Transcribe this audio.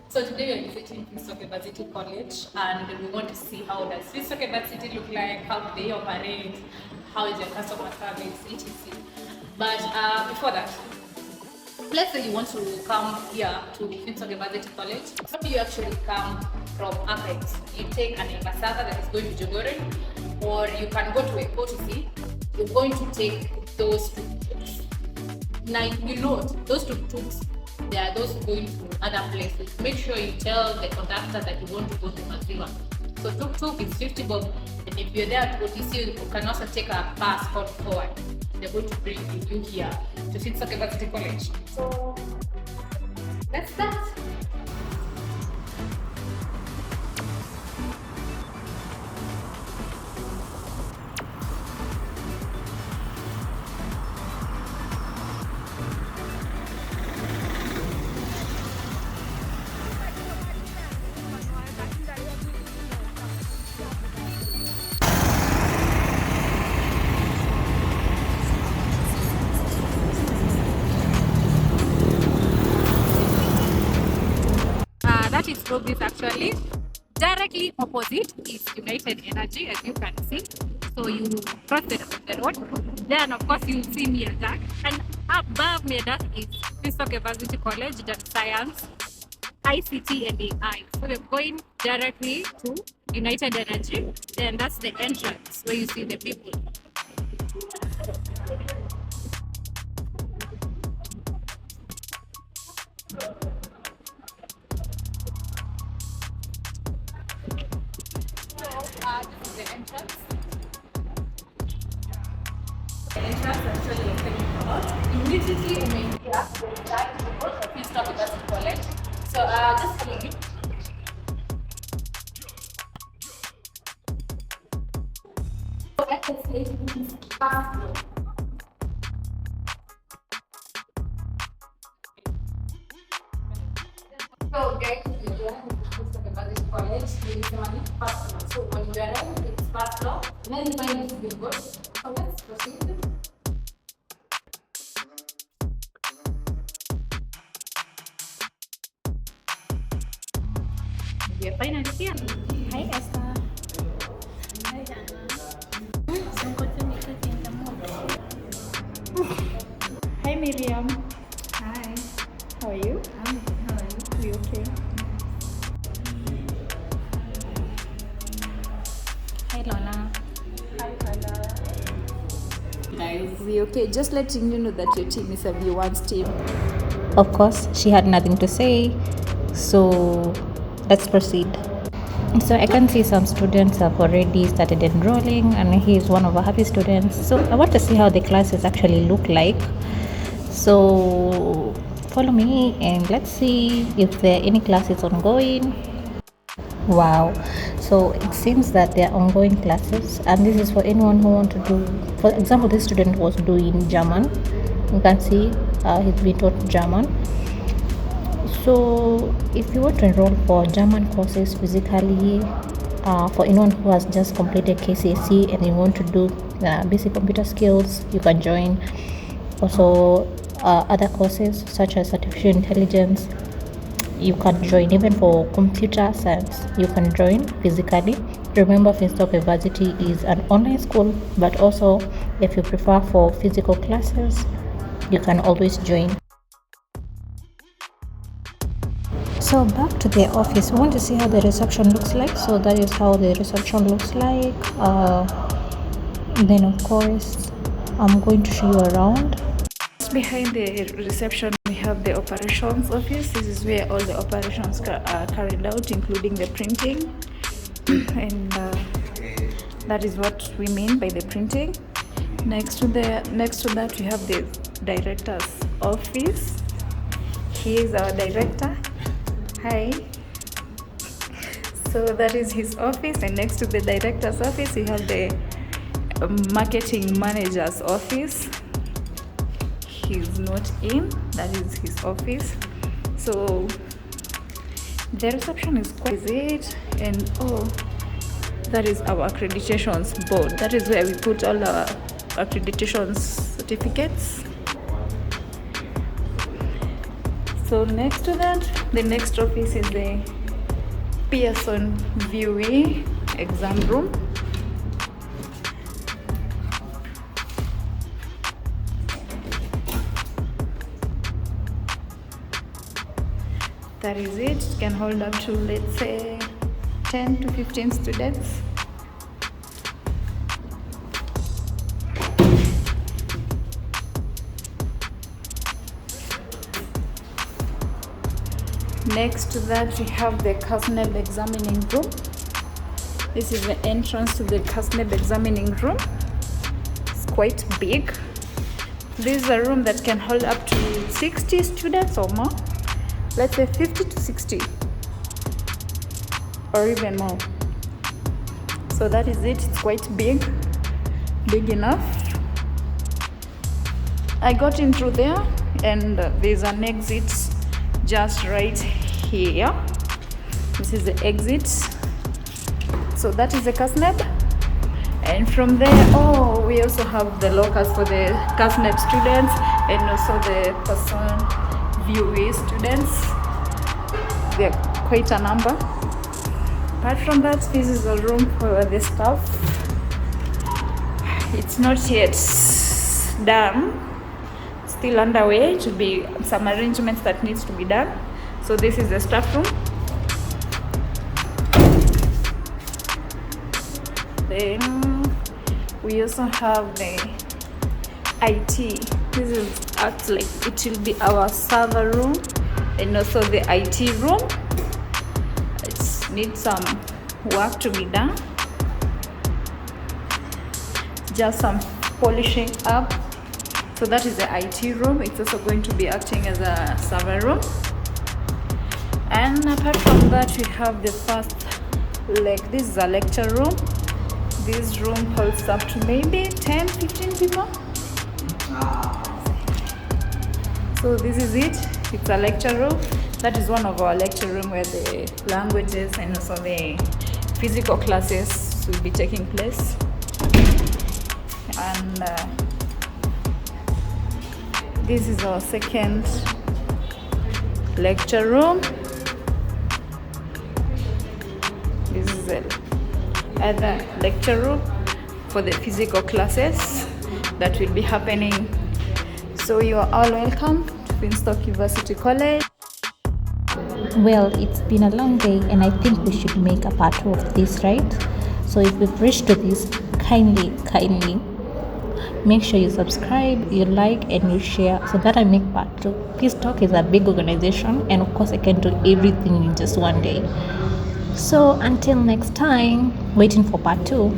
So today we are visiting Finstock Evarsity College, and we want to see how does Finstock Evarsity look like, how do they operate, how is your customer service, etc. But before that, let's say you want to come here to Finstock Evarsity College. How do you actually come from Apex? You take an Embasada that is going to Jogore, or you can go to a POTC. You're going to take those tuk-tuks. Now you know those tuk-tuks, there are those going to other places. Make sure you tell the conductor that you want to go to Maziwa. So tuk-tuk is 50 bob, and if you're there at OTC, you can also take a bus called forward. They're going to bring you here to Finstock Evarsity College. So let's start. That is Progress actually. Directly opposite is United Energy, as you can see. So you cross the road. Then of course you see Miedak. And above Miedak is Finstock Evarsity College, Data Science, ICT and AI. So we're going directly to United Energy. Then that's the entrance where you see the people. This is the entrance. The entrance actually is coming out. Immediately umeingia ndani ya Finstock Evarsity College. So just follow me. So I can say this is first floor. So guys, we are in Finstock Evarsity College. We are first floor. So when we arrive, it's first floor. Then you find this billboard. So let's proceed. We are finally here. Hi Esther. Hi Anna. So good to meet you in the morning. Hi Miriam. Hi. How are you? I'm good. How are you? Are you okay? Hi Lola. Hi Hannah. Guys, we okay? Just letting you know that your team is a V1's team. Of course, she had nothing to say, so let's proceed. So I can see some students have already started enrolling, and he's one of our happy students. So I want to see how the classes actually look like. So follow me and let's see if there are any classes ongoing. Wow, so it seems that there are ongoing classes, and this is for anyone who want to do, for example, this student was doing German. You can see he's been taught German. So if you want to enroll for German courses physically, for anyone who has just completed KCSE and you want to do basic computer skills, you can join. Also other courses such as artificial intelligence, you can join. Even for computer science, you can join physically. Remember, Finstock Evarsity is an online school, but also if you prefer for physical classes, you can always join. So back to the office, we want to see how the reception looks like. So that is how the reception looks like. Then of course I'm going to show you around. Behind the reception, we have the operations office. This is where all the operations are carried out, including the printing. And that is what we mean by the printing. Next to that, we have the director's office. He is our director. Hi. So that is his office, and next to the director's office, we have the marketing manager's office. He's not in, that is his office. So the reception is quite it, and that is our accreditations board. That is where we put all our accreditation certificates. So next to that, the next office is the Pearson Viewee exam room. That is it. It can hold up to, let's say, 10 to 15 students. Next to that, we have the CASNEB examining room. This is the entrance to the CASNEB examining room. It's quite big. This is a room that can hold up to 60 students or more. Let's say 50 to 60 or even more. So that is it. It's quite big enough. I got in through there, and there's an exit just right here. This is the exit. So that is the CASNEB. And from there, we also have the lockers for the CASNEB students and also the Pearson Viewee students. There are quite a number. Apart from that, this is a room for the staff. It's not yet done. Still underway. To be some arrangements that needs to be done. So this is the staff room. Then we also have the IT. This is acts like it will be our server room and also the IT room. It needs some work to be done. Just some polishing up. So that is the IT room. It's also going to be acting as a server room. And apart from that, we have the first leg. This is a lecture room. This room holds up to maybe 10, 15 people. So this is it. It's a lecture room. That is one of our lecture room where the languages and also the physical classes will be taking place. And this is our second lecture room. This is the other lecture room for the physical classes that will be happening. So you are all welcome to Finstock Evarsity College. Well, it's been a long day, and I think we should make a part 2 of this, right? So if you've reached to this, kindly make sure you subscribe, you like, and you share so that I make part 2. Finstock is a big organization, and of course I can do everything in just one day. So until next time, waiting for part 2.